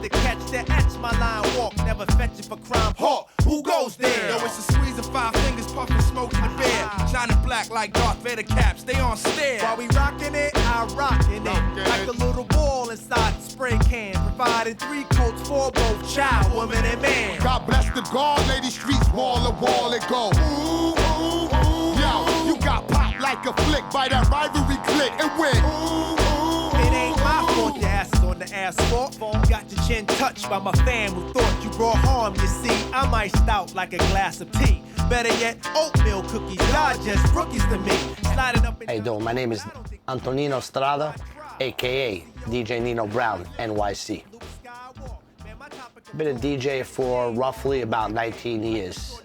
to catch that etch, my line walk, never fetch it for crime. Hawk, who goes there? Yo, it's a squeeze of 5 fingers, puffing smoke in the bear. Shining black like Darth Vader caps, they on stare. While we rockin' it, I rockin' it. Like a little ball inside the spray can. Providing 3 coats for both child, woman, and man. God bless the guard, lady streets, wall to wall it go. Ooh, ooh, ooh. Yo, you got popped like a flick by that rivalry click and went. Ooh, ooh, it ain't my fault your ass is on the asphalt. Got your chin touched by my fam who thought you brought harm. You see, I'm iced out like a glass of tea. Better yet, oatmeal cookies. Y'all just rookies to me. Sliding up. How you doing? My name is Antonino Strada, aka DJ Nino Brown NYC. I've been a DJ for roughly about 19 years.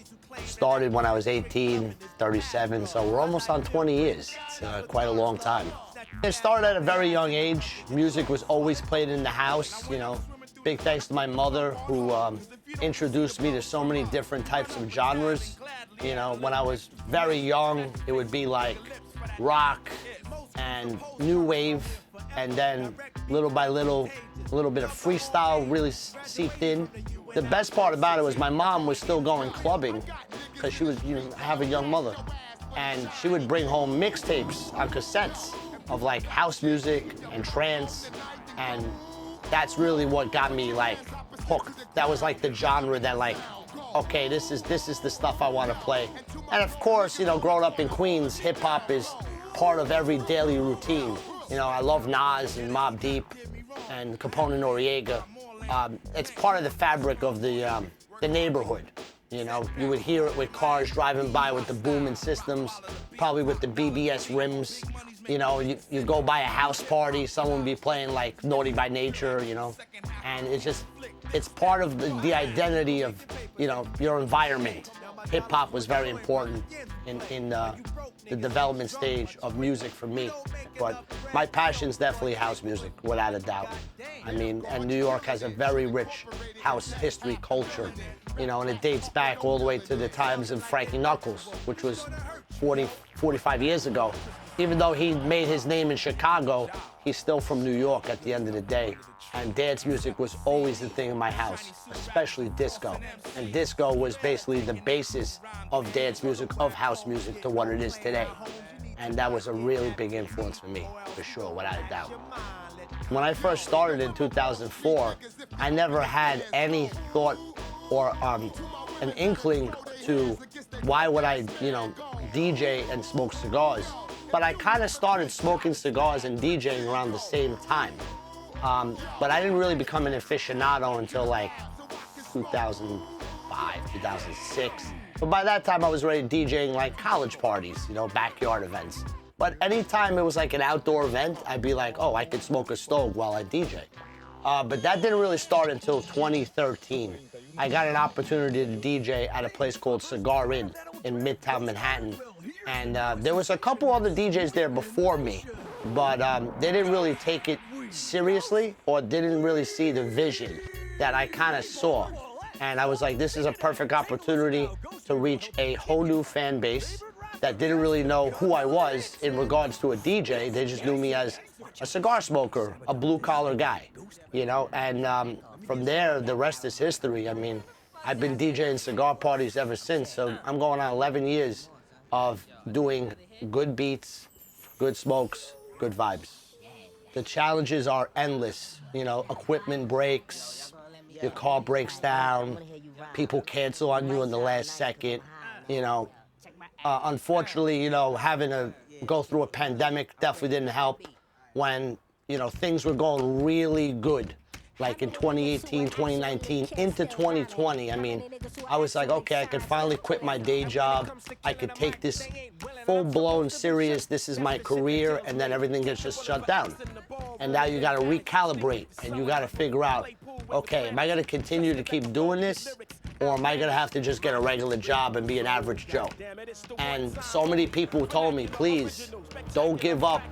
Started when I was 18, 37, so we're almost on 20 years. It's quite a long time. It started at a very young age. Music was always played in the house, you know. Big thanks to my mother who introduced me to so many different types of genres. You know, when I was very young, it would be like rock and new wave, and then little by little, a little bit of freestyle really seeped in. The best part about it was my mom was still going clubbing because she was, you know, have a young mother, and she would bring home mixtapes on cassettes of like house music and trance, and that's really what got me like hooked. That was like the genre that like, okay, this is the stuff I want to play. And of course, you know, growing up in Queens, hip hop is part of every daily routine. You know, I love Nas and Mobb Deep and Capone and Noriega. It's part of the fabric of the neighborhood. You know, you would hear it with cars driving by with the booming systems, probably with the BBS rims. You know, you go by a house party, someone would be playing like Naughty by Nature, you know, and it's part of the identity of, you know, your environment. Hip hop was very important in the development stage of music for me, but my passion's definitely house music, without a doubt. I mean, and New York has a very rich house history culture, you know, and it dates back all the way to the times of Frankie Knuckles, which was 45 years ago. Even though he made his name in Chicago, he's still from New York at the end of the day. And dance music was always the thing in my house, especially disco. And disco was basically the basis of dance music, of house music, to what it is today. And that was a really big influence for me, for sure, without a doubt. When I first started in 2004, I never had any thought or an inkling to why would I, you know, DJ and smoke cigars. But I kind of started smoking cigars and DJing around the same time. But I didn't really become an aficionado until like 2005, 2006. But by that time I was already DJing like college parties, you know, backyard events. But anytime it was like an outdoor event, I'd be like, oh, I could smoke a stove while I DJ. But that didn't really start until 2013. I got an opportunity to DJ at a place called Cigar in Midtown Manhattan. And there was a couple other DJs there before me, but they didn't really take it seriously or didn't really see the vision that I kind of saw. And I was like, this is a perfect opportunity to reach a whole new fan base that didn't really know who I was in regards to a DJ. They just knew me as a cigar smoker, a blue-collar guy, you know? And from there, the rest is history. I mean, I've been DJing cigar parties ever since, so I'm going on 11 years of doing good beats, good smokes, good vibes. The challenges are endless. You know, equipment breaks, your car breaks down, people cancel on you in the last second. You know, unfortunately, you know, having to go through a pandemic definitely didn't help when, you know, things were going really good. Like in 2018, 2019, into 2020, I mean, I was like, okay, I could finally quit my day job. I could take this full-blown serious, this is my career, and then everything gets just shut down. And now you gotta recalibrate, and you gotta figure out, okay, am I gonna continue to keep doing this, or am I gonna have to just get a regular job and be an average Joe? And so many people told me, please, don't give up.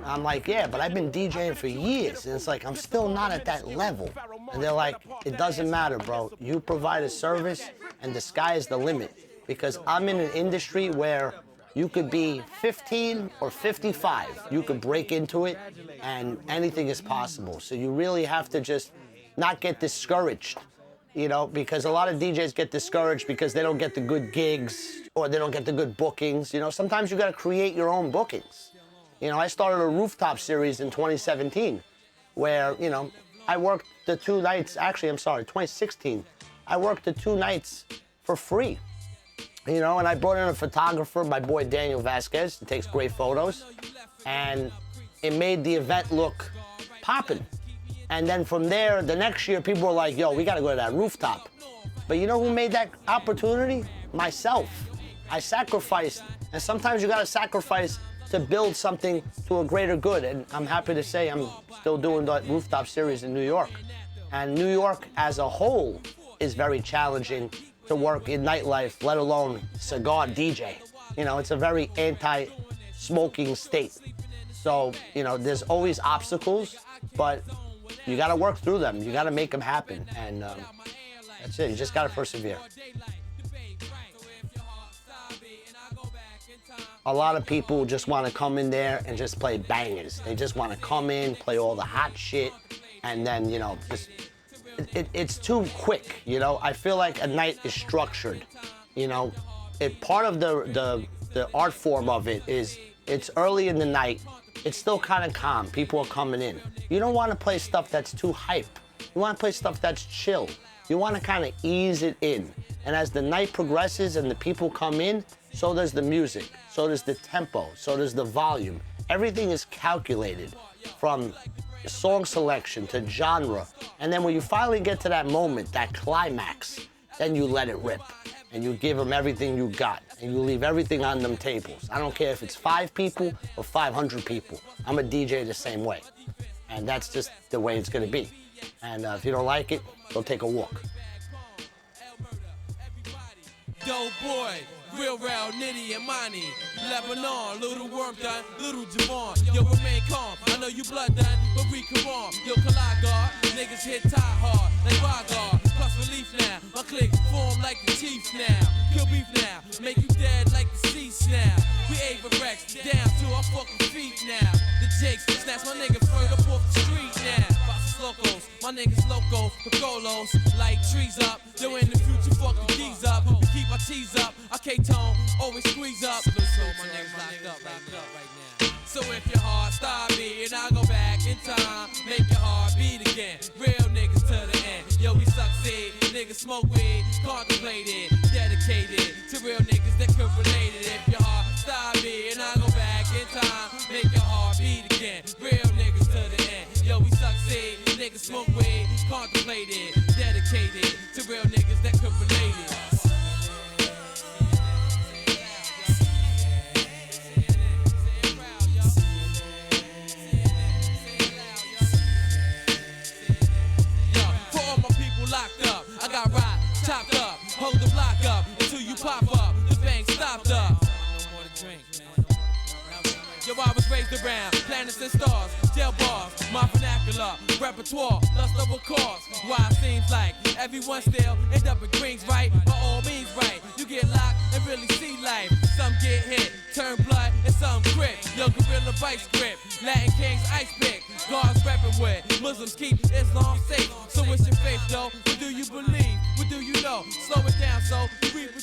I'm like, yeah, but I've been DJing for years, and it's like, I'm still not at that level. And they're like, it doesn't matter, bro. You provide a service, and the sky is the limit. Because I'm in an industry where you could be 15 or 55. You could break into it, and anything is possible. So you really have to just not get discouraged, you know, because a lot of DJs get discouraged because they don't get the good gigs or they don't get the good bookings. You know, sometimes you got to create your own bookings. You know, I started a rooftop series in 2017 where, you know, I worked the 2 nights, actually, I'm sorry, 2016. I worked the 2 nights for free, you know, and I brought in a photographer, my boy Daniel Vasquez, who takes great photos, and it made the event look poppin'. And then from there, the next year, people were like, yo, we gotta go to that rooftop. But you know who made that opportunity? Myself. I sacrificed, and sometimes you gotta sacrifice to build something to a greater good. And I'm happy to say I'm still doing that rooftop series in New York. And New York as a whole is very challenging to work in nightlife, let alone cigar DJ. You know, it's a very anti-smoking state. So, you know, there's always obstacles, but you gotta work through them. You gotta make them happen. And that's it, you just gotta persevere. A lot of people just wanna come in there and just play bangers. They just wanna come in, play all the hot shit, and then, you know, just, it's too quick, you know? I feel like a night is structured, you know? Part of the art form of it is it's early in the night, it's still kind of calm, people are coming in. You don't want to play stuff that's too hype. You want to play stuff that's chill. You want to kind of ease it in. And as the night progresses and the people come in, so does the music, so does the tempo, so does the volume. Everything is calculated from song selection to genre. And then when you finally get to that moment, that climax, then you let it rip. And you give them everything you got, and you leave everything on them tables. I don't care if it's 5 people or 500 people. I'm a DJ the same way. And that's just the way it's gonna be. And if you don't like it, go take a walk. Dope boy, real round, Nitty and Monty. Lebanon, little worm done, little Javon. Yo, remain calm, I know you blood done, but we come on. Yo, collide guard, niggas hit tie hard, like Cigar. Plus relief now, my click form like the Chiefs now. Kill beef now, make you dead like the Cease now. We Ava Rex, down to our fucking feet now. The Jakes, snatch my niggas straight up off the street now. Locos, my niggas loco, Picolos, like trees up. Yo, in the future, fuck the D's up. We keep our T's up, our K-tone always squeeze up. So my niggas locked up right now. So if your heart stop beating, I'll go back in time, make your heart beat again. Real niggas to the end. Yo, we succeed, niggas smoke weed, contemplated, dedicated to real niggas that could relate it. If your heart stop beating, I'll go back in time, make your heart beat again. Real niggas to the end. Yo, we succeed, niggas smoke weed, contemplated, dedicated to real niggas that could relate it. Locked up, I got rock, chopped up, hold the block up until you pop up, the bank stopped up. No more to drink, man. Yo, I was raised around planets and stars, jail bars, my vernacular, repertoire, lust over cause. Why it seems like everyone still end up in Greens, right? By all means, right? You get locked and really see life. Some get hit, turn blood, and some grip. Yo, gorilla vice grip, Latin kings ice pick. Guards reppin' with, Muslims keep Islam safe. So it's your faith though, what do you believe? What do you know? Slow it down so you reap